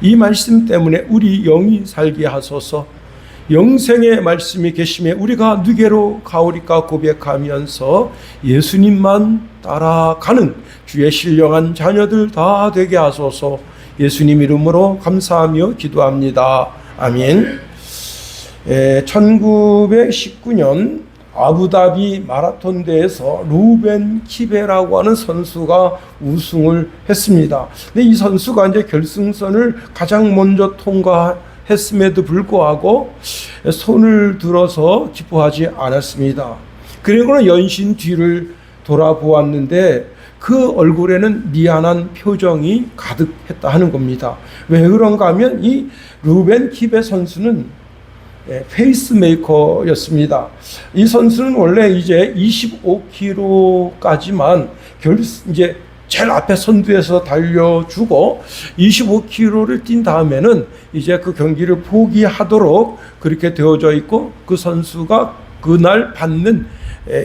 이 말씀 때문에 우리 영이 살게 하소서. 영생의 말씀이 계심에 우리가 누게로 가오리까 고백하면서 예수님만 따라가는 주의 신령한 자녀들 다 되게 하소서. 예수님 이름으로 감사하며 기도합니다. 아멘. 1919년 아부다비 마라톤 대회에서 루벤 키베라고 하는 선수가 우승을 했습니다. 근데 이 선수가 이제 결승선을 가장 먼저 통과했음에도 불구하고 손을 들어서 기뻐하지 않았습니다. 그리고는 연신 뒤를 돌아보았는데 그 얼굴에는 미안한 표정이 가득했다 하는 겁니다. 왜 그런가 하면 이 루벤 키베 선수는 페이스메이커였습니다. 이 선수는 원래 이제 25km까지만 이제 제일 앞에 선두에서 달려주고 25km를 뛴 다음에는 이제 그 경기를 포기하도록 그렇게 되어져 있고, 그 선수가 그날 받는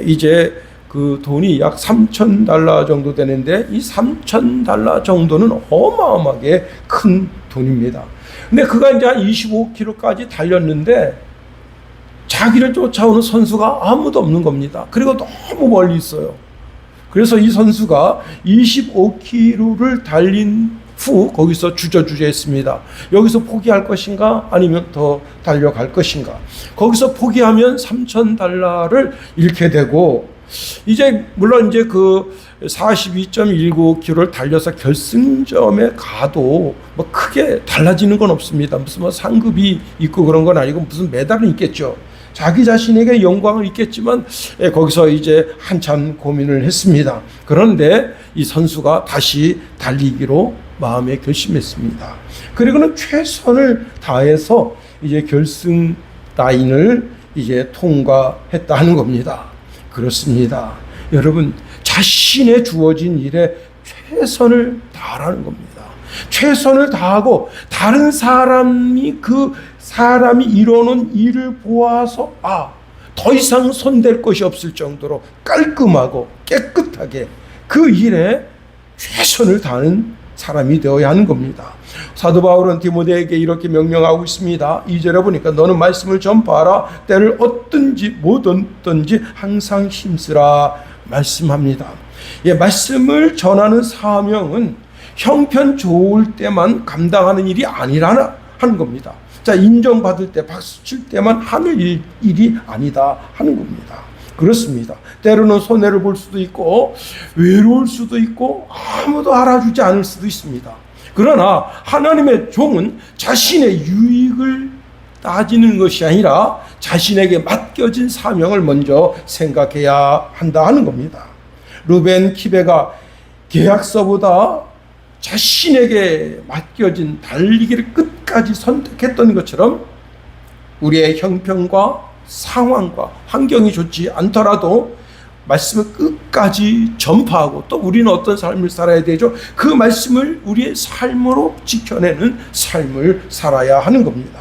이제 그 돈이 약 $3,000 정도 되는데, 이 $3,000 정도는 어마어마하게 큰 돈입니다. 근데 그가 이제 한 25km까지 달렸는데 자기를 쫓아오는 선수가 아무도 없는 겁니다. 그리고 너무 멀리 있어요. 그래서 이 선수가 25km를 달린 후 거기서 주저주저했습니다. 여기서 포기할 것인가 아니면 더 달려갈 것인가. 거기서 포기하면 $3,000를 잃게 되고, 이제 물론 이제 그 42.19km를 달려서 결승점에 가도 뭐 크게 달라지는 건 없습니다. 무슨 뭐 상급이 있고 그런 건 아니고 무슨 메달은 있겠죠. 자기 자신에게 영광은 있겠지만 거기서 이제 한참 고민을 했습니다. 그런데 이 선수가 다시 달리기로 마음에 결심했습니다. 그리고는 최선을 다해서 이제 결승 라인을 이제 통과했다 하는 겁니다. 그렇습니다. 여러분, 자신의 주어진 일에 최선을 다하라는 겁니다. 최선을 다하고 다른 사람이 그 사람이 이루는 일을 보아서 더 이상 손댈 것이 없을 정도로 깔끔하고 깨끗하게 그 일에 최선을 다하는 사람이 되어야 하는 겁니다. 사도 바울은 디모데에게 이렇게 명령하고 있습니다. 2절에 보니까 너는 말씀을 전파하라. 때를 얻든지 못 얻든지 항상 힘쓰라 말씀합니다. 말씀을 전하는 사명은 형편 좋을 때만 감당하는 일이 아니라 하는 겁니다. 자, 인정받을 때 박수 칠 때만 하는 일이 아니다 하는 겁니다. 그렇습니다. 때로는 손해를 볼 수도 있고 외로울 수도 있고 아무도 알아주지 않을 수도 있습니다. 그러나 하나님의 종은 자신의 유익을 따지는 것이 아니라 자신에게 맡겨진 사명을 먼저 생각해야 한다 하는 겁니다. 루벤 키베가 계약서보다 자신에게 맡겨진 달리기를 끝까지 선택했던 것처럼 우리의 형편과 상황과 환경이 좋지 않더라도 말씀을 끝까지 전파하고, 또 우리는 어떤 삶을 살아야 되죠? 그 말씀을 우리의 삶으로 지켜내는 삶을 살아야 하는 겁니다.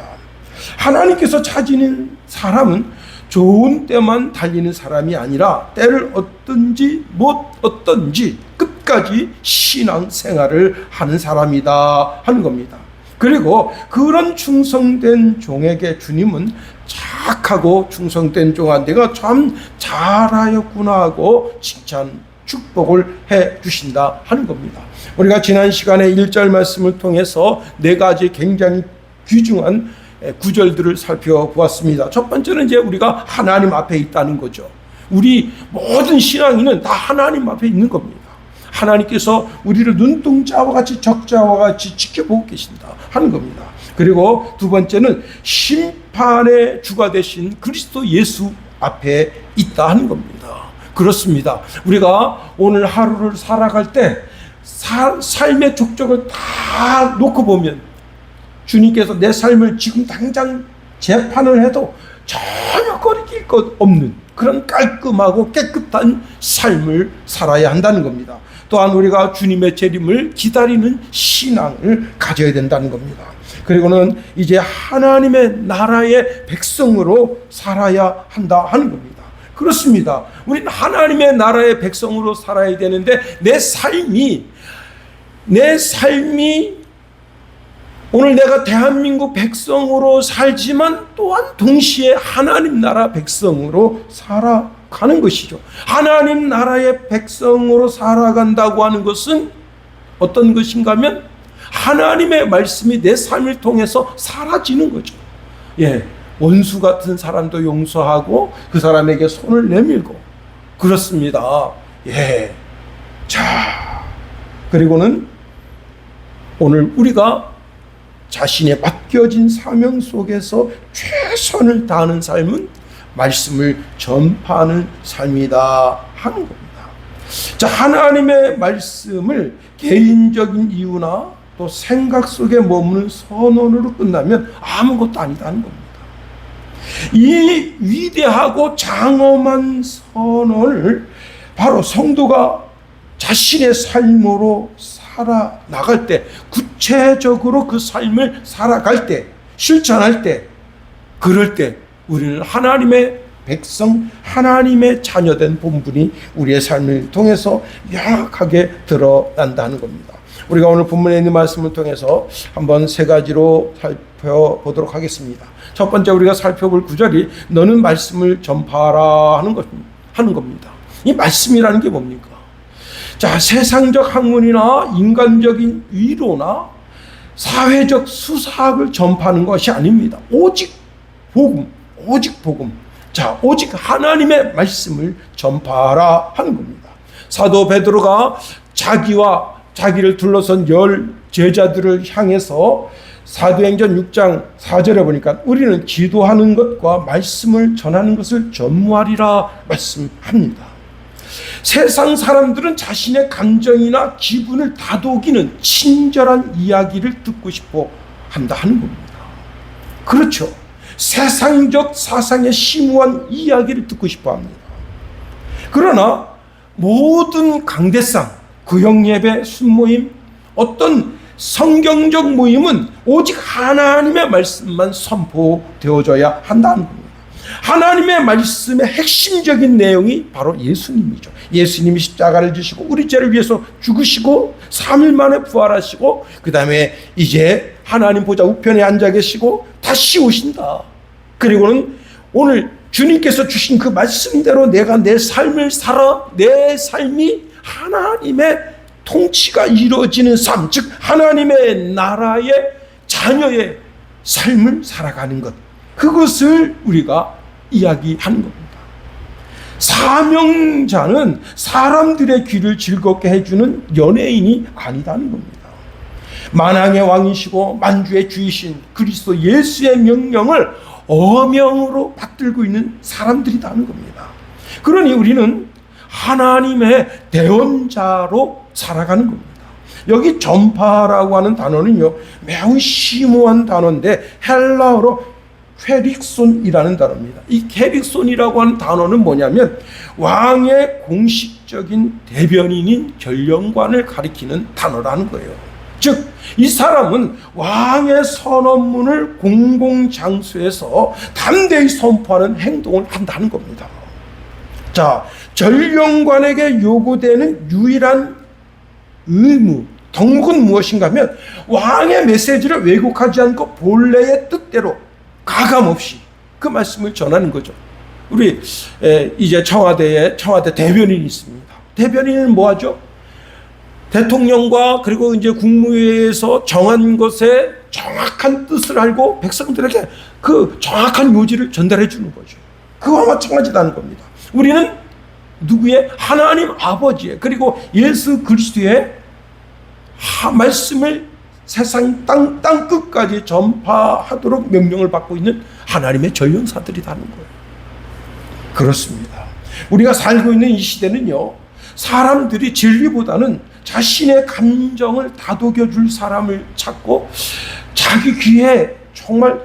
하나님께서 찾으는 사람은 좋은 때만 달리는 사람이 아니라 때를 얻든지 못 얻든지 끝까지 신앙 생활을 하는 사람이다 하는 겁니다. 그리고 그런 충성된 종에게 주님은 착하고 충성된 종아 내가 참 잘하였구나 하고 칭찬, 축복을 해 주신다 하는 겁니다. 우리가 지난 시간에 1절 말씀을 통해서 네 가지 굉장히 귀중한 구절들을 살펴보았습니다. 첫 번째는 이제 우리가 하나님 앞에 있다는 거죠. 우리 모든 신앙인은 다 하나님 앞에 있는 겁니다. 하나님께서 우리를 눈동자와 같이 적자와 같이 지켜보고 계신다 하는 겁니다. 그리고 두 번째는 심판의 주가 되신 그리스도 예수 앞에 있다 하는 겁니다. 그렇습니다. 우리가 오늘 하루를 살아갈 때 삶의 족적을 다 놓고 보면 주님께서 내 삶을 지금 당장 재판을 해도 전혀 거리낄 것 없는 그런 깔끔하고 깨끗한 삶을 살아야 한다는 겁니다. 또한 우리가 주님의 재림을 기다리는 신앙을 가져야 된다는 겁니다. 그리고는 이제 하나님의 나라의 백성으로 살아야 한다 하는 겁니다. 그렇습니다. 우리는 하나님의 나라의 백성으로 살아야 되는데 내 삶이 오늘 내가 대한민국 백성으로 살지만 또한 동시에 하나님 나라 백성으로 살아가는 것이죠. 하나님 나라의 백성으로 살아간다고 하는 것은 어떤 것인가 하면 하나님의 말씀이 내 삶을 통해서 사라지는 거죠. 원수 같은 사람도 용서하고 그 사람에게 손을 내밀고 그렇습니다. 자, 그리고는 오늘 우리가 자신의 맡겨진 사명 속에서 최선을 다하는 삶은 말씀을 전파하는 삶이다 하는 겁니다. 자, 하나님의 말씀을 개인적인 이유나 또 생각 속에 머무는 선언으로 끝나면 아무것도 아니다는 겁니다. 이 위대하고 장엄한 선언을 바로 성도가 자신의 삶으로 살아나갈 때, 구체적으로 그 삶을 살아갈 때, 실천할 때, 그럴 때 우리는 하나님의 백성, 하나님의 자녀된 본분이 우리의 삶을 통해서 명확하게 드러난다는 겁니다. 우리가 오늘 본문에 있는 말씀을 통해서 한번 세 가지로 살펴보도록 하겠습니다. 첫 번째 우리가 살펴볼 구절이 너는 말씀을 전파하라 하는 겁니다. 이 말씀이라는 게 뭡니까? 자, 세상적 학문이나 인간적인 위로나 사회적 수사학을 전파하는 것이 아닙니다. 오직 복음, 오직 복음. 자, 오직 하나님의 말씀을 전파하라 하는 겁니다. 사도 베드로가 자기를 둘러선 10 제자들을 향해서 사도행전 6장 4절에 보니까 우리는 기도하는 것과 말씀을 전하는 것을 전무하리라 말씀합니다. 세상 사람들은 자신의 감정이나 기분을 다독이는 친절한 이야기를 듣고 싶어 한다 하는 겁니다. 그렇죠. 세상적 사상에 심오한 이야기를 듣고 싶어 합니다. 그러나 모든 강대상, 구역예배, 순모임, 어떤 성경적 모임은 오직 하나님의 말씀만 선포되어져야 한다는 겁니다. 하나님의 말씀의 핵심적인 내용이 바로 예수님이죠. 예수님이 십자가를 지시고 우리 죄를 위해서 죽으시고 3일 만에 부활하시고 그 다음에 이제 하나님 보좌 우편에 앉아 계시고 다시 오신다. 그리고는 오늘 주님께서 주신 그 말씀대로 내가 내 삶을 살아 내 삶이 하나님의 통치가 이루어지는 삶, 즉 하나님의 나라의 자녀의 삶을 살아가는 것, 그것을 우리가 이야기하는 겁니다. 사명자는 사람들의 귀를 즐겁게 해주는 연예인이 아니다는 겁니다. 만왕의 왕이시고 만주의 주이신 그리스도 예수의 명령을 어명으로 받들고 있는 사람들이라는 겁니다. 그러니 우리는 하나님의 대언자로 살아가는 겁니다. 여기 전파라고 하는 단어는요, 매우 심오한 단어인데 헬라어로 퀘릭손이라는 단어입니다. 이 퀘릭손이라고 하는 단어는 뭐냐면 왕의 공식적인 대변인인 결령관을 가리키는 단어라는 거예요. 즉, 이 사람은 왕의 선언문을 공공장소에서 담대히 선포하는 행동을 한다는 겁니다. 자, 결령관에게 요구되는 유일한 의무, 덕목은 무엇인가 하면 왕의 메시지를 왜곡하지 않고 본래의 뜻대로 가감없이 그 말씀을 전하는 거죠. 우리 이제 청와대 대변인이 있습니다. 대변인은 뭐 하죠? 대통령과 그리고 이제 국무회의에서 정한 것에 정확한 뜻을 알고 백성들에게 그 정확한 요지를 전달해 주는 거죠. 그와 마찬가지라는 겁니다. 우리는 누구의? 하나님 아버지의 그리고 예수 그리스도의 말씀을 세상 땅 끝까지 전파하도록 명령을 받고 있는 하나님의 전령사들이라는 거예요. 그렇습니다. 우리가 살고 있는 이 시대는요, 사람들이 진리보다는 자신의 감정을 다독여줄 사람을 찾고 자기 귀에 정말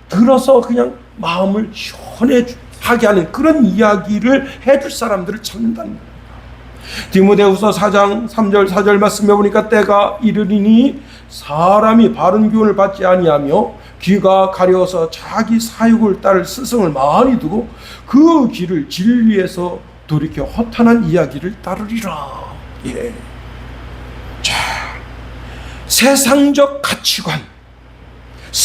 들어서 그냥 마음을 시원하게 하는 그런 이야기를 해줄 사람들을 찾는다는 거예요. 디모데후서 4장 3절 4절 말씀해 보니까 때가 이르리니 사람이 바른 교훈을 받지 아니하며 귀가 가려워서 자기 사욕을 따를 스승을 많이 두고 그 길을 진리에서 돌이켜 허탄한 이야기를 따르리라. 자, 세상적 가치관,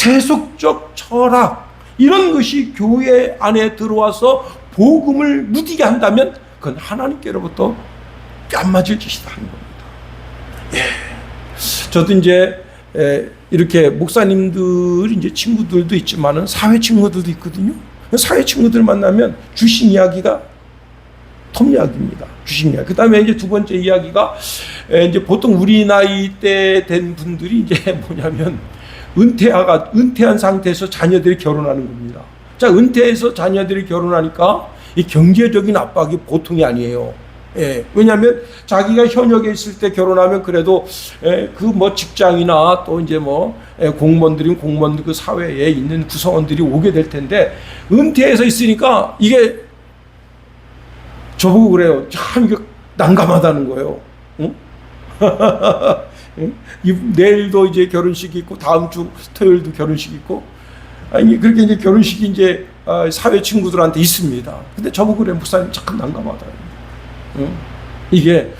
세속적 철학 이런 것이 교회 안에 들어와서 복음을 무디게 한다면 그건 하나님께로부터 뺨맞을 짓이다 하는 겁니다. 예. 저도 이제 이렇게 목사님들 이제 친구들도 있지만은 사회 친구들도 있거든요. 사회 친구들 만나면 주신 이야기가 톱 이야기입니다. 주신 이야기. 그다음에 이제 두 번째 이야기가 이제 보통 우리 나이 때 된 분들이 이제 뭐냐면 은퇴한 상태에서 자녀들이 결혼하는 겁니다. 자, 은퇴해서 자녀들이 결혼하니까 이 경제적인 압박이 보통이 아니에요. 예, 왜냐하면 자기가 현역에 있을 때 결혼하면 그래도 그 뭐 직장이나 또 이제 뭐 공무원들인 공무원들 그 사회에 있는 구성원들이 오게 될 텐데 은퇴해서 있으니까 이게 저보고 그래요. 참 이게 난감하다는 거예요. 응? 내일도 이제 결혼식이 있고 다음 주 토요일도 결혼식이 있고 아니 그렇게 이제 결혼식이 이제 사회 친구들한테 있습니다. 근데 저보고 그래 목사님 참 난감하다. 응? 이게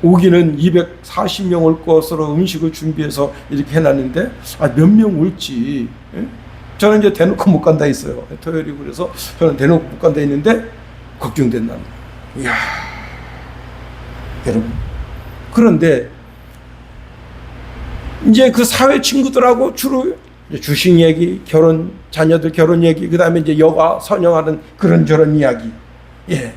오기는 240명 올 것으로 음식을 준비해서 이렇게 해놨는데 몇 명 올지 저는 이제 대놓고 못 간다 했어요. 토요일이고 그래서 저는 대놓고 못 간다 했는데 걱정된다는 거예요. 이야 여러분 그런데 이제 그 사회 친구들하고 주로 주식 얘기, 결혼, 자녀들 결혼 얘기, 그 다음에 이제 여가 선영하는 그런저런 이야기. 예.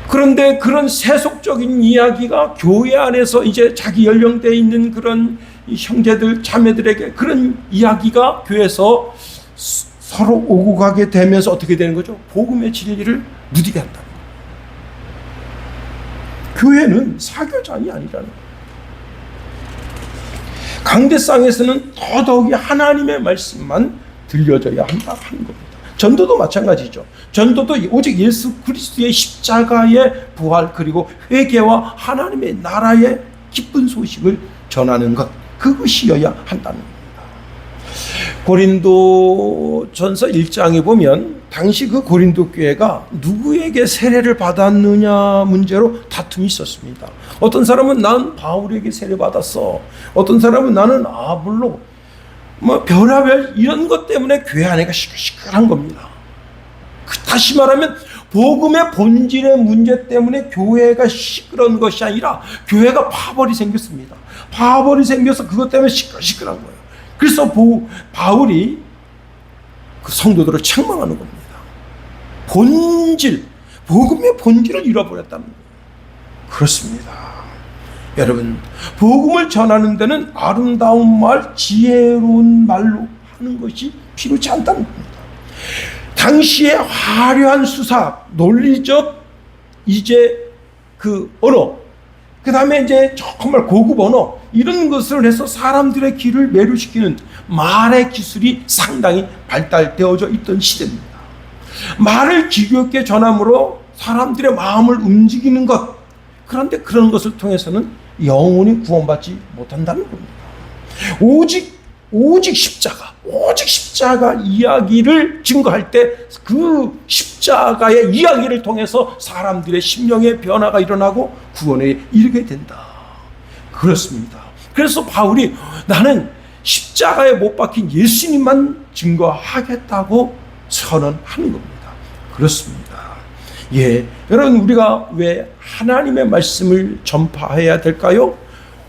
그런데 그런 세속적인 이야기가 교회 안에서 이제 자기 연령대에 있는 그런 형제들, 자매들에게 그런 이야기가 교회에서 서로 오고 가게 되면서 어떻게 되는 거죠? 복음의 진리를 무디게 한다. 교회는 사교장이 아니라는 거예요. 강대상에서는 더더욱이 하나님의 말씀만 들려져야 한다 하는 겁니다. 전도도 마찬가지죠. 전도도 오직 예수 그리스도의 십자가의 부활 그리고 회개와 하나님의 나라의 기쁜 소식을 전하는 것 그것이어야 한다는 겁니다. 고린도전서 1장에 보면 당시 그 고린도 교회가 누구에게 세례를 받았느냐 문제로 다툼이 있었습니다. 어떤 사람은 난 바울에게 세례 받았어. 어떤 사람은 나는 아볼로 뭐 별하별 이런 것 때문에 교회 안에가 시끌시끌한 겁니다. 다시 말하면 복음의 본질의 문제 때문에 교회가 시끄러운 것이 아니라 교회가 파벌이 생겼습니다. 파벌이 생겨서 그것 때문에 시끌시끌한 거예요. 그래서 바울이 그 성도들을 책망하는 겁니다. 본질, 복음의 본질을 잃어버렸다는 거예요. 그렇습니다. 여러분, 복음을 전하는 데는 아름다운 말, 지혜로운 말로 하는 것이 필요치 않다는 겁니다. 당시의 화려한 수사, 논리적 이제 그 언어, 그 다음에 이제 정말 고급 언어, 이런 것을 해서 사람들의 귀를 매료시키는 말의 기술이 상당히 발달되어져 있던 시대입니다. 말을 기교롭게 전함으로 사람들의 마음을 움직이는 것, 그런데 그런 것을 통해서는 영혼이 구원받지 못한다는 겁니다. 오직 십자가 이야기를 증거할 때 그 십자가의 이야기를 통해서 사람들의 심령의 변화가 일어나고 구원에 이르게 된다. 그렇습니다. 그래서 바울이 나는 십자가에 못 박힌 예수님만 증거하겠다고 선언하는 겁니다. 그렇습니다. 예, 여러분 우리가 왜 하나님의 말씀을 전파해야 될까요?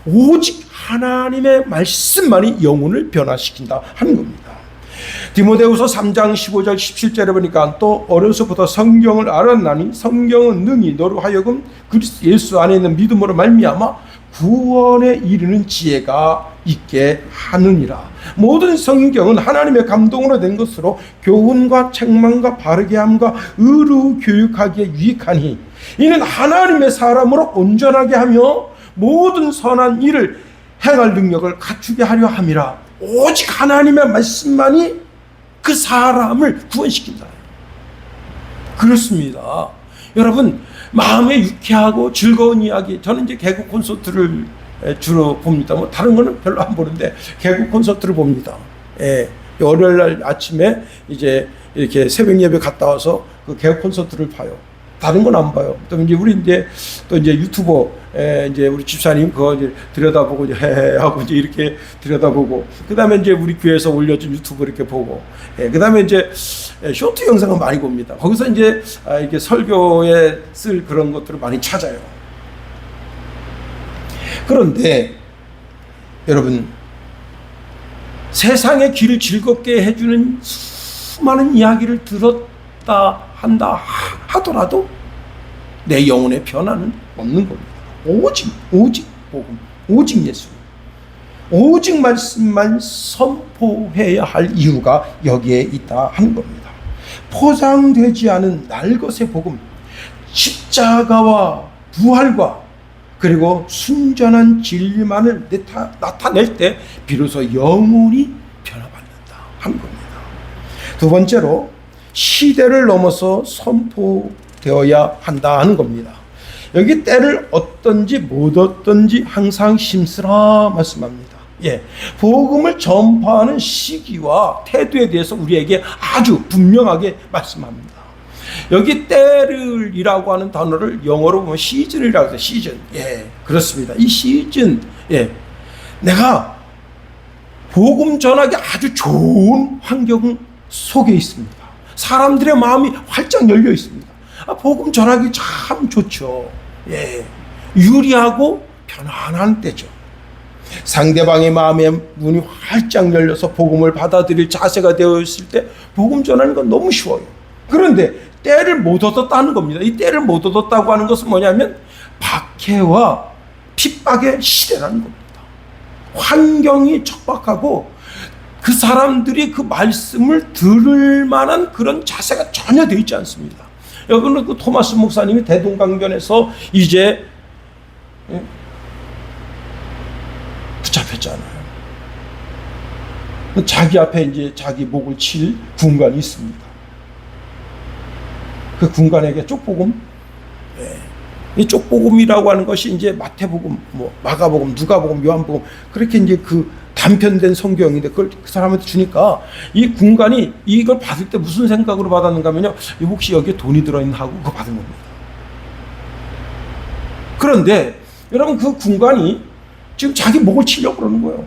오직 하나님의 말씀만이 영혼을 변화시킨다 하는 겁니다. 디모데후서 3장 15절 17절에 보니까 또 어려서부터 성경을 알았나니 성경은 능히 너로 하여금 그리스도 예수 안에 있는 믿음으로 말미암아 구원에 이르는 지혜가 있게 하느니라. 모든 성경은 하나님의 감동으로 된 것으로 교훈과 책망과 바르게 함과 의로 교육하기에 유익하니 이는 하나님의 사람으로 온전하게 하며 모든 선한 일을 행할 능력을 갖추게 하려 함이라. 오직 하나님의 말씀만이 그 사람을 구원시킨다. 그렇습니다. 여러분 마음에 유쾌하고 즐거운 이야기, 저는 이제 개그 콘서트를 주로 봅니다. 뭐 다른 거는 별로 안 보는데 개그 콘서트를 봅니다. 예, 월요일 날 아침에 이제 이렇게 새벽 예배 갔다 와서 그 개그 콘서트를 봐요. 다른 건 안 봐요. 또 이제 우리 또 이제 유튜버 이제 우리 집사님 그거 이제 들여다보고 이제 헤헤 하고 이제 이렇게 들여다보고, 그다음에 이제 우리 교회에서 올려준 유튜브 이렇게 보고, 그다음에 이제 쇼트 영상을 많이 봅니다. 거기서 이제 이게 설교에 쓸 그런 것들을 많이 찾아요. 그런데 여러분, 세상의 길을 즐겁게 해주는 수많은 이야기를 들었다 한다 하더라도 내 영혼의 변화는 없는 겁니다. 오직 복음, 오직 예수, 오직 말씀만 선포해야 할 이유가 여기에 있다 하는 겁니다. 포장되지 않은 날것의 복음, 십자가와 부활과 그리고 순전한 진리만을 나타낼 때 비로소 영혼이 변화받는다 하는 겁니다. 두 번째로, 시대를 넘어서 선포되어야 한다 하는 겁니다. 여기 때를 어떤지 못 어떤지 항상 심쓰라 말씀합니다. 복음을 전파하는 시기와 태도에 대해서 우리에게 아주 분명하게 말씀합니다. 여기 때를이라고 하는 단어를 영어로 보면 시즌이라고 해서 시즌. 그렇습니다. 이 시즌, 내가 복음 전하기 아주 좋은 환경 속에 있습니다. 사람들의 마음이 활짝 열려 있습니다. 복음 전하기 참 좋죠. 유리하고 편안한 때죠. 상대방의 마음의 문이 활짝 열려서 복음을 받아들일 자세가 되어 있을 때 복음 전하는 건 너무 쉬워요. 그런데 때를 못 얻었다는 겁니다. 이 때를 못 얻었다고 하는 것은 뭐냐면 박해와 핍박의 시대라는 겁니다. 환경이 척박하고 그 사람들이 그 말씀을 들을 만한 그런 자세가 전혀 되어 있지 않습니다. 여기는 그 토마스 목사님이 대동강변에서 이제 붙잡혔잖아요. 자기 앞에 이제 자기 목을 칠 군관이 있습니다. 그 군관에게 쪽복음, 이 쪽복음이라고 하는 것이 이제 마태복음, 마가복음, 누가복음, 요한복음, 그렇게 이제 그 단편된 성경인데 그걸 그 사람한테 주니까 이 군관이 이걸 받을 때 무슨 생각으로 받았는가 하면요, 혹시 여기에 돈이 들어있나 하고 그거 받은 겁니다. 그런데 여러분, 그 군관이 지금 자기 목을 치려고 그러는 거예요.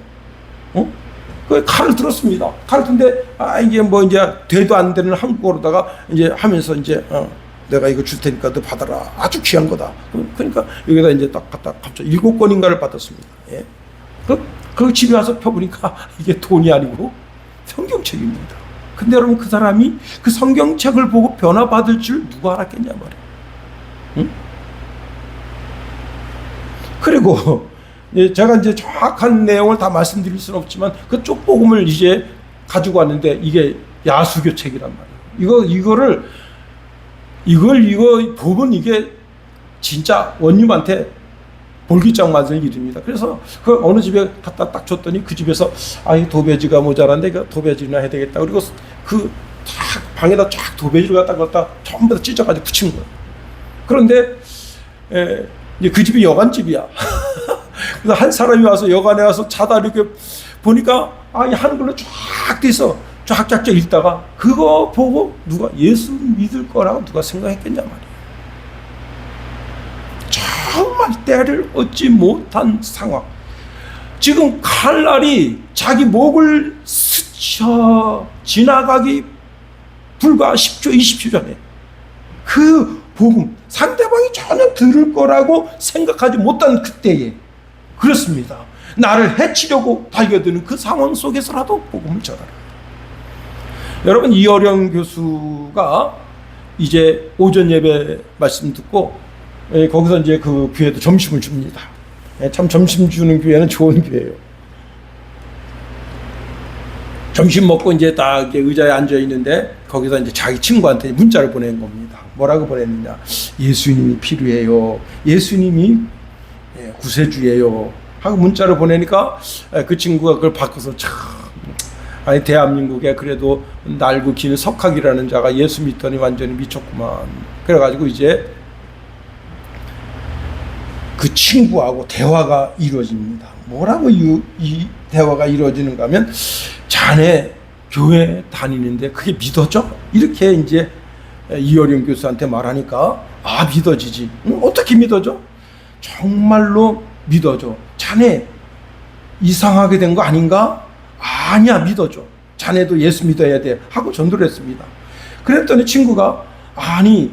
그 칼을 들었습니다. 칼을 드는데 이게 뭐 이제 되도 안 되는 한국어로다가 이제 하면서 이제 내가 이거 줄 테니까 너 받아라. 아주 귀한 거다. 그러니까 여기다 이제 딱 갖다 갑자기 7권인가를 받았습니다. 그 집에 와서 펴보니까 이게 돈이 아니고 성경책입니다. 근데 여러분, 그 사람이 그 성경책을 보고 변화받을 줄 누가 알았겠냐 말이에요. 그리고 제가 이제 정확한 내용을 다 말씀드릴 수는 없지만 그 쪽복음을 이제 가지고 왔는데 이게 야수교 책이란 말이에요. 이걸 보면 이게 진짜 원님한테 볼기장 맞은 일입니다. 그래서 그 어느 집에 갖다 딱 줬더니 그 집에서 이 도배지가 모자란데 그 도배지나 해야 되겠다. 그리고 그 방에다 쫙 도배지를 갖다 전부 다 찢어가지고 붙인 거예요. 그런데 이제 그 집이 여관집이야. 그래서 한 사람이 와서 여관에 와서 자다 이렇게 보니까 이 한글로 쫙 돼서 쫙쫙쫙 읽다가 그거 보고 누가 예수 믿을 거라고 누가 생각했겠냐 말이에요. 정말 때를 얻지 못한 상황. 지금 칼날이 자기 목을 스쳐 지나가기 불과 10초 20초 전에 그 복음, 상대방이 전혀 들을 거라고 생각하지 못한 그때에, 그렇습니다, 나를 해치려고 달겨드는 그 상황 속에서라도 복음을 전하라. 여러분, 이어령 교수가 이제 오전 예배 말씀 듣고 거기서 이제 그 교회도 점심을 줍니다. 참 점심 주는 교회는 좋은 교회예요. 점심 먹고 이제 딱 의자에 앉아 있는데 거기서 이제 자기 친구한테 문자를 보낸 겁니다. 뭐라고 보냈느냐? 예수님이 필요해요. 예수님이 구세주예요. 하고 문자를 보내니까 그 친구가 그걸 바꿔서 참, 대한민국에 그래도 날고 기는 석학이라는 자가 예수 믿더니 완전히 미쳤구만. 그래가지고 이제 그 친구하고 대화가 이루어집니다. 뭐라고 이 대화가 이루어지는가 하면, 자네 교회 다니는데 그게 믿어져? 이렇게 이제 이어령 교수한테 말하니까 아, 믿어지지. 어떻게 믿어져? 정말로 믿어져. 자네 이상하게 된 거 아닌가? 아니야, 믿어줘. 자네도 예수 믿어야 돼 하고 전도를 했습니다. 그랬더니 친구가, 아니,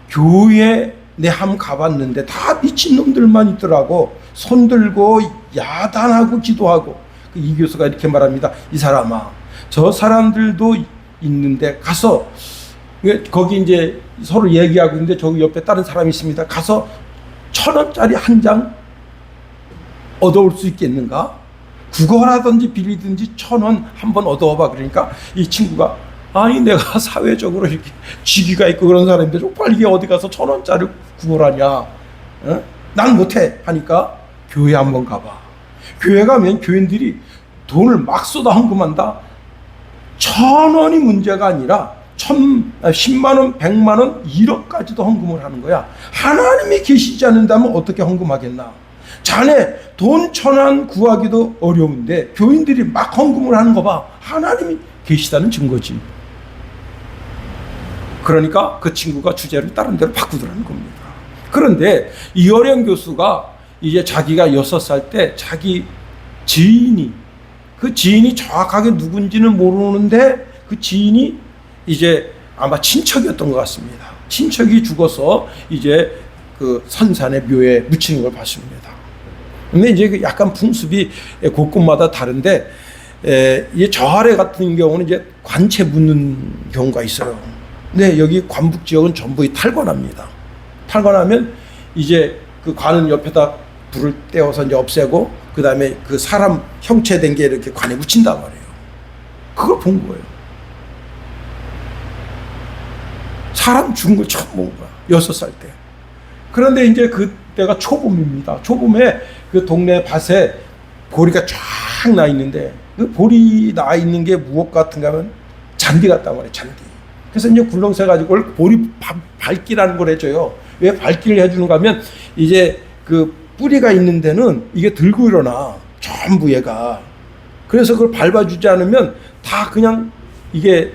교회 내 함 가봤는데 다 미친놈들만 있더라고. 손들고 야단하고 기도하고. 이 교수가 이렇게 말합니다. 이 사람아, 저 사람들도 있는데 가서, 거기 이제 서로 얘기하고 있는데 저기 옆에 다른 사람이 있습니다. 가서 1,000원짜리 한 장 얻어올 수 있겠는가? 국어라든지 빌리든지 1,000원 한번 얻어와봐. 그러니까 이 친구가, 아니, 내가 사회적으로 이렇게 직위가 있고 그런 사람인데 쪽팔리게 어디 가서 1,000원짜리 국어라냐? 어? 난 못해 하니까 교회 한번 가봐. 교회 가면 교인들이 돈을 막 쏟아 헌금한다. 1,000원이 문제가 아니라 10만 원, 100만 원, 1억까지도 헌금을 하는 거야. 하나님이 계시지 않는다면 어떻게 헌금하겠나? 자네 돈 1,000원 구하기도 어려운데 교인들이 막 헌금을 하는 거 봐. 하나님이 계시다는 증거지. 그러니까 그 친구가 주제를 다른 데로 바꾸더라는 겁니다. 그런데 이어령 교수가 이제 자기가 6살 때 자기 지인이, 그 지인이 정확하게 누군지는 모르는데 그 지인이 이제 아마 친척이었던 것 같습니다. 친척이 죽어서 이제 그 선산의 묘에 묻히는 걸 봤습니다. 근데 이제 그 약간 풍습이 곳곳마다 다른데, 이 저 아래 같은 경우는 이제 관체 묻는 경우가 있어요. 근데 여기 관북 지역은 전부 탈관합니다. 탈관하면 이제 그 관은 옆에다 불을 떼어서 이제 없애고, 그 다음에 그 사람 형체된 게 이렇게 관에 묻힌단 말이에요. 그걸 본 거예요. 사람 죽은 걸 처음 본 거야. 6살 때. 그런데 이제 그때가 초봄입니다. 초봄에 그 동네 밭에 보리가 쫙 나 있는데, 그 보리 나 있는 게 무엇 같은가 하면 잔디 같단 말이에요. 잔디. 그래서 이제 굴렁쇠 가지고 보리 밟기라는 걸 해줘요. 왜 밟기를 해주는가 하면, 이제 그 뿌리가 있는 데는 이게 들고 일어나. 전부 얘가. 그래서 그걸 밟아주지 않으면 다 그냥 이게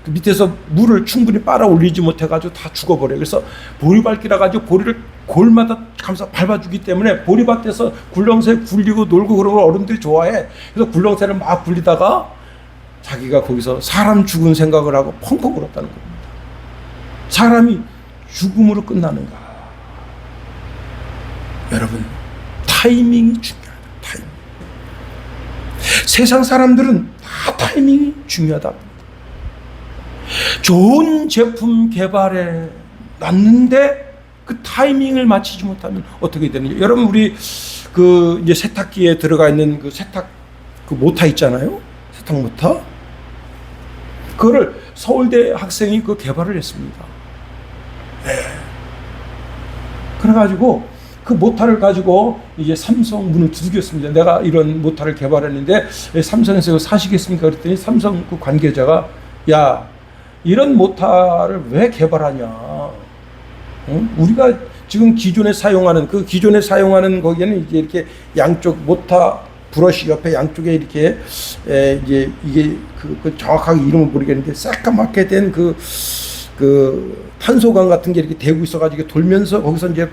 그 밑에서 물을 충분히 빨아 올리지 못해가지고 다 죽어버려요. 그래서 보리밟기라 가지고 보리를 골마다 감싸 밟아주기 때문에 보리밭에서 굴렁쇠 굴리고 놀고 그런 걸 어른들이 좋아해. 그래서 굴렁쇠를 막 굴리다가 자기가 거기서 사람 죽은 생각을 하고 펑펑 울었다는 겁니다. 사람이 죽음으로 끝나는가? 여러분, 타이밍이 중요하다. 타이밍. 세상 사람들은 다 타이밍이 중요하다. 좋은 제품 개발해 놨는데 그 타이밍을 맞추지 못하면 어떻게 되는지. 여러분, 우리 그 이제 세탁기에 들어가 있는 그 세탁 그 모터 있잖아요. 세탁 모터. 그거를 서울대 학생이 그 개발을 했습니다. 네. 그래가지고 그 모터를 가지고 이제 삼성 문을 두들겼습니다. 내가 이런 모터를 개발했는데 삼성에서 사시겠습니까? 그랬더니 삼성 그 관계자가, 야, 이런 모터를 왜 개발하냐? 응? 우리가 지금 기존에 사용하는 거기에는 이제 이렇게 양쪽 모터 브러쉬 옆에 양쪽에 이렇게 이제 이게 그 정확하게 이름을 모르겠는데 새까맣게 된 그 탄소광 같은 게 이렇게 대고 있어가지고 돌면서 거기서 이제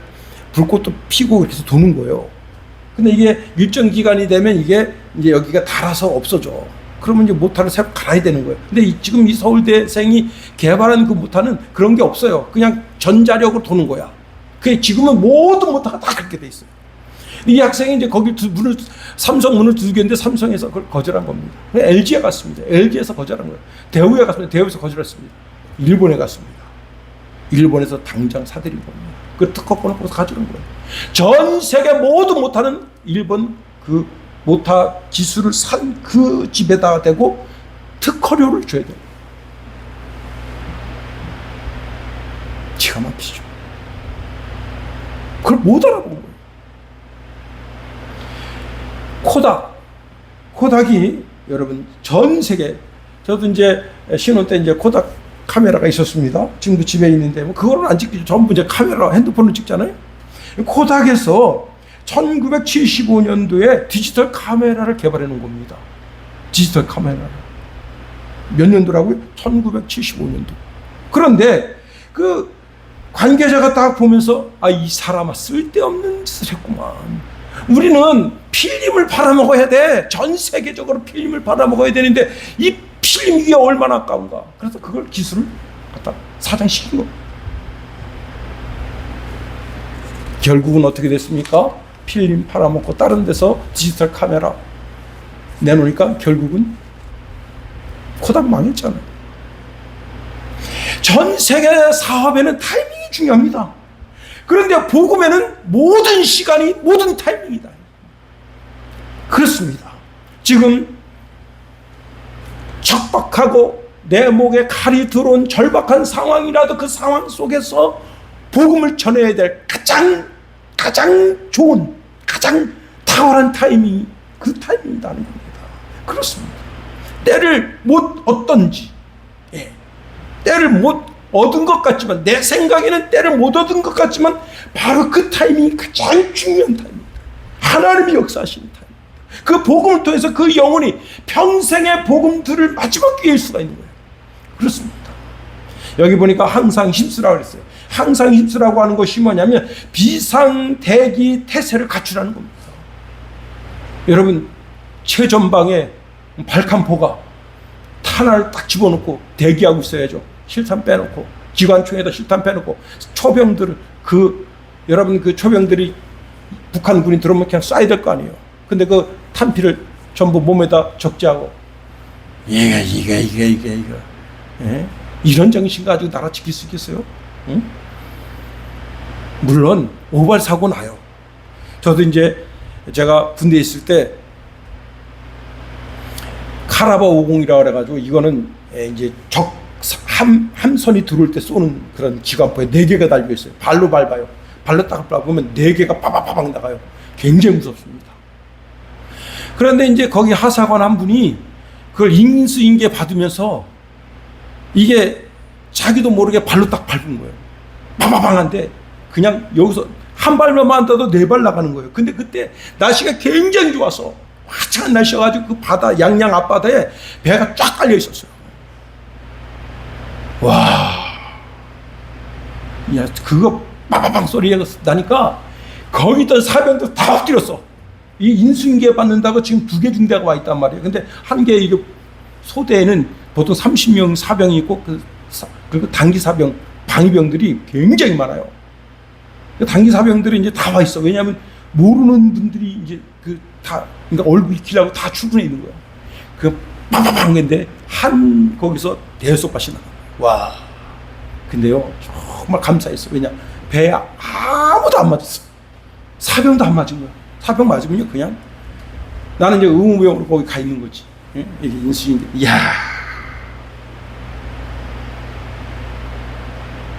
불꽃도 피고 이렇게 해서 도는 거예요. 근데 이게 일정 기간이 되면 이게 이제 여기가 닳아서 없어져. 그러면 이제 모터를 새로 갈아야 되는 거예요. 근데 지금 이 서울대생이 개발한 그 모터는 그런 게 없어요. 그냥 전자력으로 도는 거야. 그게 지금은 모든 모터가 다 그렇게 돼 있어요. 이 학생이 이제 거기 삼성 문을 두들겼는데 삼성에서 그걸 거절한 겁니다. LG에 갔습니다. LG에서 거절한 거예요. 대우에 갔습니다. 대우에서 거절했습니다. 일본에 갔습니다. 일본에서 당장 사들인 겁니다. 그 특허권을 거기서 가져간 거예요. 전 세계 모든 모터는 일본 그 모터 기술을 산 그 집에다가 대고 특허료를 줘야 돼요. 기가 막히죠. 그걸 못 알아본 거예요. 코닥이 여러분 전 세계, 저도 이제 신혼 때 이제 코닥 카메라가 있었습니다. 지금도 집에 있는데 뭐 그거는 안 찍히죠. 전부 이제 카메라, 핸드폰을 찍잖아요. 코닥에서 1975년도에 디지털 카메라를 개발해 놓은 겁니다. 디지털 카메라를. 몇 년도라고요? 1975년도. 그런데 그 관계자가 딱 보면서 이 사람아 쓸데없는 짓을 했구만. 우리는 필름을 팔아먹어야 돼. 전 세계적으로 필름을 팔아먹어야 되는데 이 필름 이게 얼마나 아까운가. 그래서 그걸 기술을 갖다 사장시킨 겁니다. 결국은 어떻게 됐습니까? 필름 팔아먹고 다른 데서 디지털 카메라 내놓으니까 결국은 코닥 망했잖아요. 전 세계 사업에는 타이밍이 중요합니다. 그런데 복음에는 모든 시간이 모든 타이밍이다. 그렇습니다. 지금 척박하고 내 목에 칼이 들어온 절박한 상황이라도 그 상황 속에서 복음을 전해야 될 가장 좋은, 가장 탁월한 타이밍이 그 타이밍이라는 겁니다. 그렇습니다. 때를 못 얻던지, 때를 못 얻은 것 같지만, 내 생각에는 때를 못 얻은 것 같지만 바로 그 타이밍이 가장 중요한 타이밍입니다. 하나님이 역사하시는 타이밍입니다. 그 복음을 통해서 그 영혼이 평생의 복음 들을 마지막 기회일 수가 있는 거예요. 그렇습니다. 여기 보니까 항상 힘쓰라고 그랬어요. 항상 힘쓰라고 하는 것이 뭐냐면 비상대기 태세를 갖추라는 겁니다. 여러분, 최전방에 발칸포가 탄화를 딱 집어넣고 대기하고 있어야죠. 실탄 빼놓고, 기관총에다 실탄 빼놓고, 초병들을, 여러분 그 초병들이 북한군이 들어오면 그냥 쏴야 될 거 아니에요. 근데 그 탄피를 전부 몸에다 적재하고, 이게. 예? 이런 정신 가지고 나라 지킬 수 있겠어요? 응? 물론, 오발 사고 나요. 저도 이제 제가 군대에 있을 때, 카라바 50이라고 그래가지고, 이거는 이제 함선이 들어올 때 쏘는 그런 기관포에 4개가 달려 있어요. 발로 밟아요. 발로 딱 밟으면 4개가 빠바바박 나가요. 굉장히 무섭습니다. 그런데 이제 거기 하사관 한 분이 그걸 인수인계 받으면서 이게 자기도 모르게 발로 딱 밟은 거예요. 빠바방한데 그냥 여기서 한 발만 닿아도 4발 나가는 거예요. 근데 그때 날씨가 굉장히 좋아서 화창한 날씨여가지고 그 바다, 양양 앞바다에 배가 쫙 깔려 있었어요. 와, 야, 그거 빠바방 소리가 나니까 거기 있던 사병들 다 엎드렸어. 이 인수인계 받는다고 지금 2개 중대가 와 있단 말이에요. 근데 한 개 이거 소대에는 보통 30명 사병이 있고 그리고 단기 사병, 방위병들이 굉장히 많아요. 단기 사병들이 이제 다 와 있어. 왜냐하면 모르는 분들이 이제 그러니까 얼굴 익히려고 다 출근해 있는 거야. 그 빠바방 근데 거기서 대속밭이 나가. 와, 근데요 정말 감사했어. 왜냐, 배에 아무도 안 맞았어. 사병도 안 맞은 거야. 사병 맞으면요 그냥 나는 이제 의무병으로 거기 가 있는 거지. 이게 인수인계. 이야,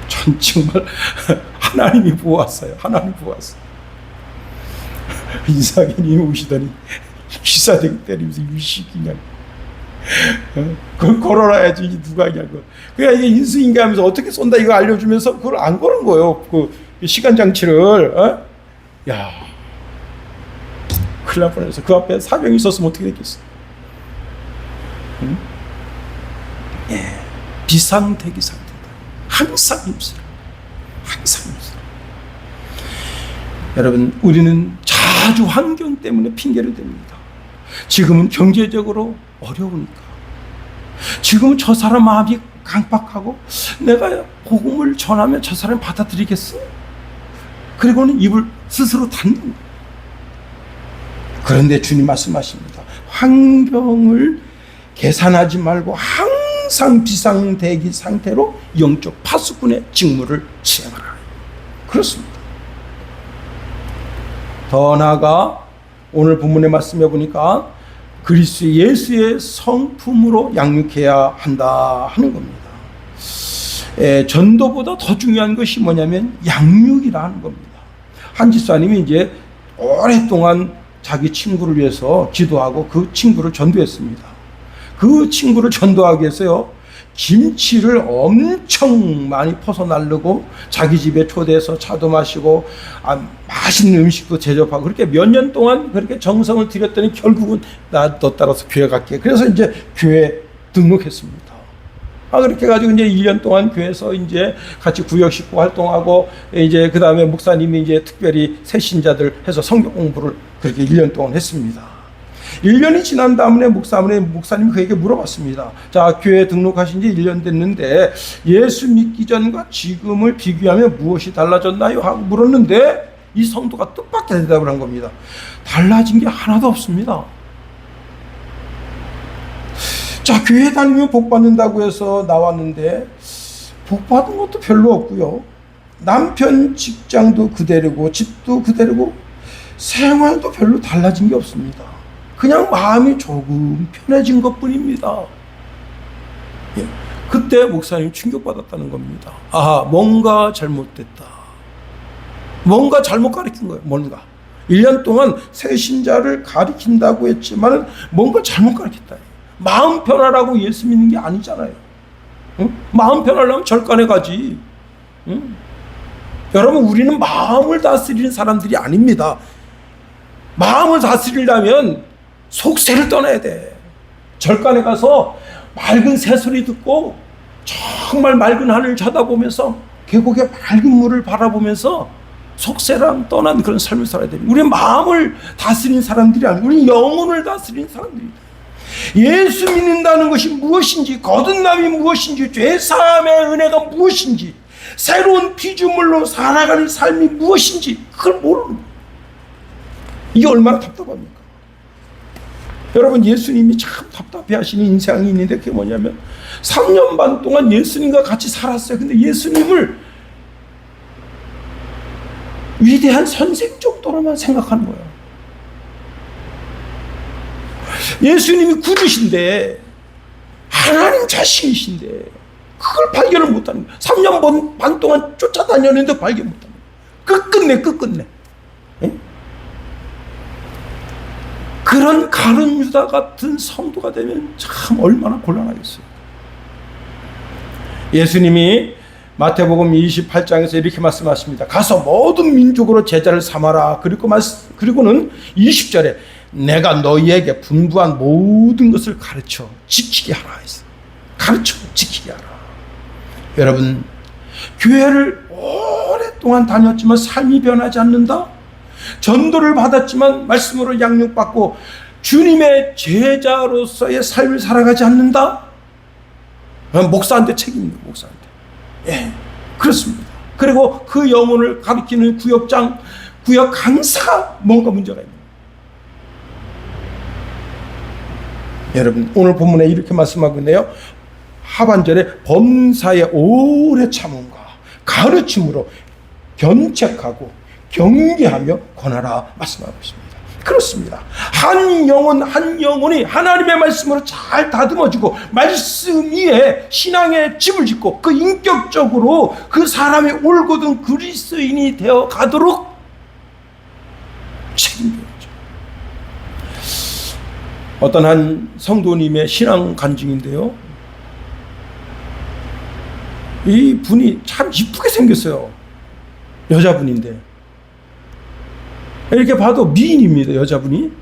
전 정말 하나님이 보았어요. 하나님 보았어. 이상인이 오시더니 기사대기 때리면서 이 시키냐. 그걸 걸어놔야지 누가 하냐고. 그냥 이게 인수인계하면서 어떻게 쏜다 이거 알려주면서 그걸 안 거는 거예요. 그 시간 장치를. 야, 큰일 날 뻔했어. 그 앞에 사병이 있었으면 어떻게 됐겠어. 응? 예, 비상대기 상태다. 항상 힘쓰라. 항상 힘쓰라. 여러분, 우리는 자주 환경 때문에 핑계를 댑니다. 지금은 경제적으로 어려우니까. 지금은 저 사람 마음이 강박하고 내가 복음을 전하면 저 사람이 받아들이겠어? 그리고는 입을 스스로 닫는 거예요. 그런데 주님 말씀하십니다. 환경을 계산하지 말고 항상 비상대기 상태로 영적 파수꾼의 직무를 수행하라. 그렇습니다. 더 나아가 오늘 본문의 말씀해 보니까 그리스도 예수의 성품으로 양육해야 한다 하는 겁니다. 전도보다 더 중요한 것이 뭐냐면 양육이라는 겁니다. 한 집사님이 이제 오랫동안 자기 친구를 위해서 기도하고 그 친구를 전도했습니다. 그 친구를 전도하기 위해서요, 김치를 엄청 많이 퍼서 나르고 자기 집에 초대해서 차도 마시고 맛있는 음식도 제접하고 그렇게 몇 년 동안 그렇게 정성을 들였더니 결국은 나 너 따라서 교회 갈게. 그래서 이제 교회 등록했습니다. 그렇게 해가지고 이제 1년 동안 교회에서 이제 같이 구역 식구 활동하고, 이제 그 다음에 목사님이 이제 특별히 새신자들 해서 성경 공부를 그렇게 1년 동안 했습니다. 1년이 지난 다음에 목사님이 그에게 물어봤습니다. 자, 교회 등록하신 지 1년 됐는데 예수 믿기 전과 지금을 비교하면 무엇이 달라졌나요? 하고 물었는데 이 성도가 뜻밖의 대답을 한 겁니다. 달라진 게 하나도 없습니다. 자, 교회 다니면 복 받는다고 해서 나왔는데 복 받은 것도 별로 없고요. 남편 직장도 그대로고 집도 그대로고 생활도 별로 달라진 게 없습니다. 그냥 마음이 조금 편해진 것뿐입니다. 예. 그때 목사님 충격받았다는 겁니다. 뭔가 잘못됐다. 뭔가 잘못 가르친 거예요. 뭔가 1년 동안 새 신자를 가르친다고 했지만 뭔가 잘못 가르쳤다. 마음 편하라고 예수 믿는 게 아니잖아요. 응? 마음 편하려면 절간에 가지. 응? 여러분, 우리는 마음을 다스리는 사람들이 아닙니다. 마음을 다스리려면 속세를 떠나야 돼. 절간에 가서 맑은 새소리 듣고 정말 맑은 하늘을 쳐다보면서 계곡의 맑은 물을 바라보면서 속세랑 떠난 그런 삶을 살아야 됩니다. 우리는 마음을 다스리는 사람들이 아니고 우리는 영혼을 다스리는 사람들입니다. 예수 믿는다는 것이 무엇인지, 거듭남이 무엇인지, 죄사함의 은혜가 무엇인지, 새로운 피조물로 살아가는 삶이 무엇인지 그걸 모르는 거예요. 이게 얼마나 답답합니까? 여러분, 예수님이 참 답답해하시는 인생이 있는데 그게 뭐냐면 3년 반 동안 예수님과 같이 살았어요. 근데 예수님을 위대한 선생 정도로만 생각하는 거예요. 예수님이 구주신데, 하나님 자신이신데 그걸 발견을 못하는 거예요. 3년 반 동안 쫓아다녔는데 발견 못하는 거예요. 끝끝내. 예? 그런 가룟 유다 같은 성도가 되면 참 얼마나 곤란하겠어요. 예수님이 마태복음 28장에서 이렇게 말씀하십니다. 가서 모든 민족으로 제자를 삼아라. 그리고는 20절에 내가 너희에게 분부한 모든 것을 가르쳐 지키게 하라 했어요. 가르쳐 지키게 하라. 여러분, 교회를 오랫동안 다녔지만 삶이 변하지 않는다? 전도를 받았지만 말씀으로 양육받고 주님의 제자로서의 삶을 살아가지 않는다? 목사한테 책임입니다. 목사한테. 예, 그렇습니다. 그리고 그 영혼을 가르치는 구역장, 구역 강사가 뭔가 문제가 있습니다. 여러분, 오늘 본문에 이렇게 말씀하고 있네요. 하반절에 범사의 오래 참음과 가르침으로 견책하고 경계하며 권하라 말씀하고 있습니다. 그렇습니다. 한 영혼이 하나님의 말씀으로 잘 다듬어지고 말씀 위에 신앙의 집을 짓고 그 인격적으로 그 사람이 올곧은 그리스도인이 되어 가도록 책임져야죠. 어떤 한 성도님의 신앙 간증인데요, 이 분이 참 이쁘게 생겼어요. 여자분인데 이렇게 봐도 미인입니다. 여자분이.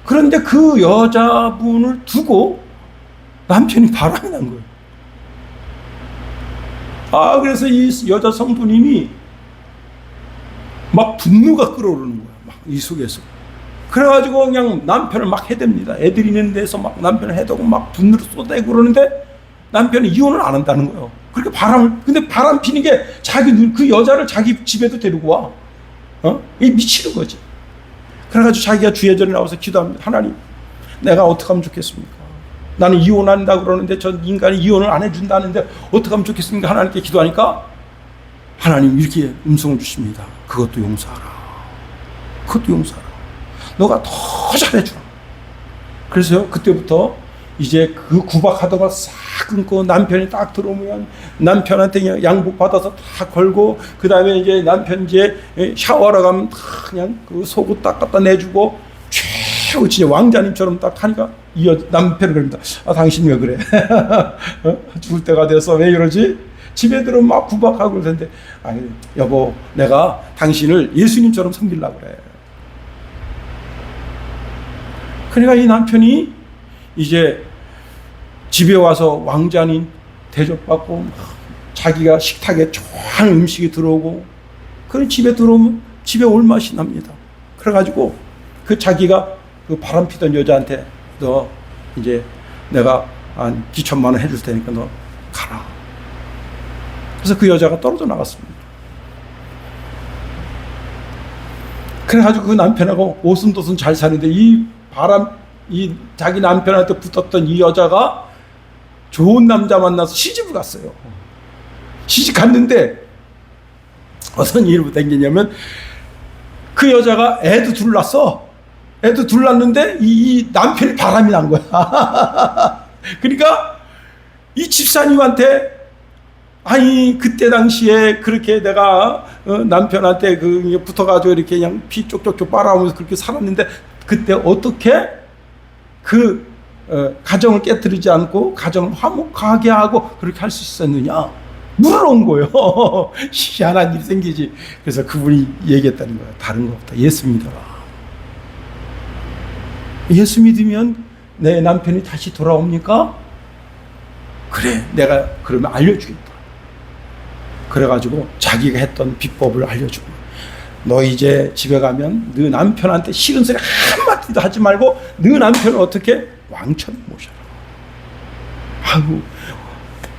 그런데 그 여자분을 두고 남편이 바람이 난 거예요. 그래서 이 여자 성도님이 막 분노가 끓어오르는 거예요. 막 이 속에서. 그래가지고 그냥 남편을 막 해댑니다. 애들 있는 데서 막 남편을 해대고 막 분노를 쏟아내고 그러는데 남편이 이혼을 안 한다는 거예요. 그렇게 근데 바람 피는 게 그 여자를 자기 집에도 데리고 와. 이 미치는 거지. 그래가지고 자기가 주예전에 나와서 기도합니다. 하나님, 내가 어떻게 하면 좋겠습니까? 나는 이혼한다 그러는데 저 인간이 이혼을 안 해준다는데 어떻게 하면 좋겠습니까? 하나님께 기도하니까 하나님 이렇게 음성을 주십니다. 그것도 용서하라. 너가 더 잘해주라. 그래서 그때부터 이제 그 구박하다가 싹 끊고 남편이 딱 들어오면 남편한테 그냥 양복 받아서 다 걸고 그 다음에 이제 남편 이제 샤워하러 가면 다 그냥 그 속옷 딱 갖다 내주고 최고 진짜 왕자님처럼 딱 하니까 남편이 그럽니다. 당신 왜 그래? 죽을 때가 돼서 왜 이러지? 집에 들어오면 막 구박하고 그러는데 아니 여보, 내가 당신을 예수님처럼 섬기려고 그래. 그러니까 이 남편이 이제 집에 와서 왕자님 대접받고 막 자기가 식탁에 좋아하는 음식이 들어오고 그 집에 들어오면 집에 올 맛이 납니다. 그래가지고 그 자기가 그 바람 피던 여자한테 너 이제 내가 한 기천만 원 해줄 테니까 너 가라. 그래서 그 여자가 떨어져 나갔습니다. 그래가지고 그 남편하고 오순도순 잘 사는데 이 자기 남편한테 붙었던 이 여자가 좋은 남자 만나서 시집을 갔어요. 시집 갔는데 어떤 일이 생기냐면 그 여자가 애도 둘 낳았어. 애도 둘 낳았는데 이 남편이 바람이 난 거야. 그러니까 이 집사님한테 아니 그때 당시에 그렇게 내가 남편한테 그 붙어가지고 이렇게 그냥 피 쪽쪽쪽 빨아오면서 그렇게 살았는데 그때 어떻게 그 가정을 깨뜨리지 않고 가정을 화목하게 하고 그렇게 할 수 있었느냐 물어온 거예요. 희한한 일이 생기지. 그래서 그분이 얘기했다는 거예요. 다른 것보다 예수 믿어라. 예수 믿으면 내 남편이 다시 돌아옵니까? 그래 내가 그러면 알려주겠다. 그래가지고 자기가 했던 비법을 알려주고 너 이제 집에 가면 너 남편한테 싫은 소리 한마디도 하지 말고 너 남편을 어떻게 왕처럼 모셔라. 아이고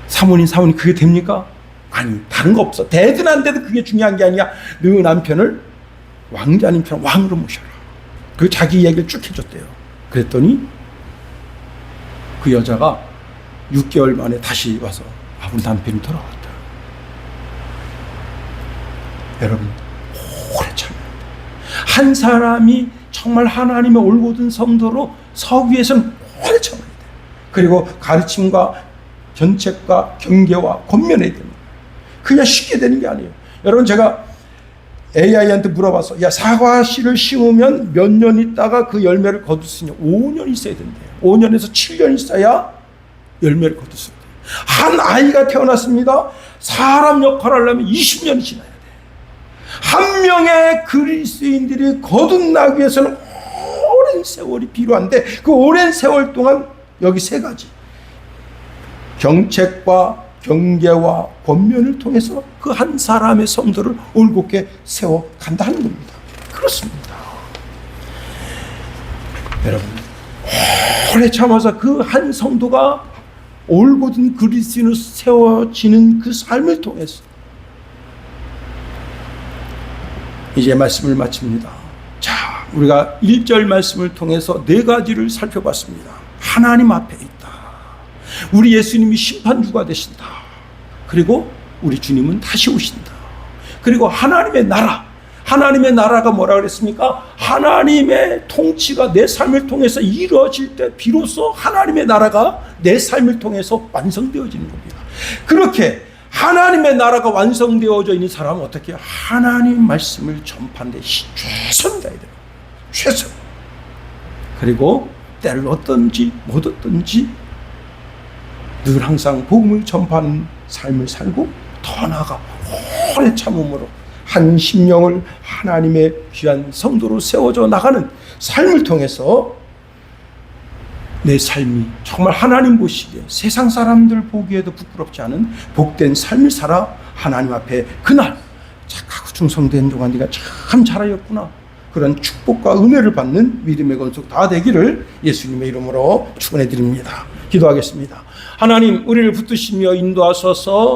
사모님 그게 됩니까? 아니 다른 거 없어. 되든 안 되든 그게 중요한 게 아니야. 너 남편을 왕자님 편 왕으로 모셔라. 그 자기 얘기를 쭉 해줬대요. 그랬더니 그 여자가 6개월 만에 다시 와서 우리 남편이 돌아왔다. 여러분 오래 참아야 돼. 한 사람이 정말 하나님의 올곧은 성도로 서기 위해서는 오래 참아야 돼. 그리고 가르침과 견책과 경계와 권면해야 됩니다. 그냥 쉽게 되는 게 아니에요. 여러분 제가 AI한테 물어봤어. 야 사과 씨를 심으면 몇 년 있다가 그 열매를 거둘 수 있냐? 5년 있어야 된대요. 5년에서 7년 있어야 열매를 거둘 수 있대요. 한 아이가 태어났습니다. 사람 역할을 하려면 20년이 지나야 돼. 한 명의 그리스도인들이 거듭나기 위해서는 오랜 세월이 필요한데 그 오랜 세월 동안 여기 세 가지 경책과 경계와 권면을 통해서 그 한 사람의 성도를 올곧게 세워간다는 겁니다. 그렇습니다. 여러분 오래 참아서 그 한 성도가 올곧은 그리스도인으로 세워지는 그 삶을 통해서 이제 말씀을 마칩니다. 자, 우리가 1절 말씀을 통해서 네 가지를 살펴봤습니다. 하나님 앞에 있다. 우리 예수님이 심판주가 되신다. 그리고 우리 주님은 다시 오신다. 그리고 하나님의 나라. 하나님의 나라가 뭐라 그랬습니까? 하나님의 통치가 내 삶을 통해서 이루어질 때 비로소 하나님의 나라가 내 삶을 통해서 완성되어지는 겁니다. 그렇게 하나님의 나라가 완성되어져 있는 사람은 어떻게 해요? 하나님 말씀을 전파하는 데 최선을 다해야 돼요. 최선. 그리고 때를 얻든지 못 얻든지 늘 항상 복음을 전파하는 삶을 살고 더 나아가 오래 참음으로 한 심령을 하나님의 귀한 성도로 세워져 나가는 삶을 통해서 내 삶이 정말 하나님 보시기에 세상 사람들 보기에도 부끄럽지 않은 복된 삶을 살아 하나님 앞에 그날 착하고 충성된 종아 네가 참 잘하였구나 그런 축복과 은혜를 받는 믿음의 건속 다 되기를 예수님의 이름으로 축원해 드립니다. 기도하겠습니다. 하나님 우리를 붙드시며 인도하소서.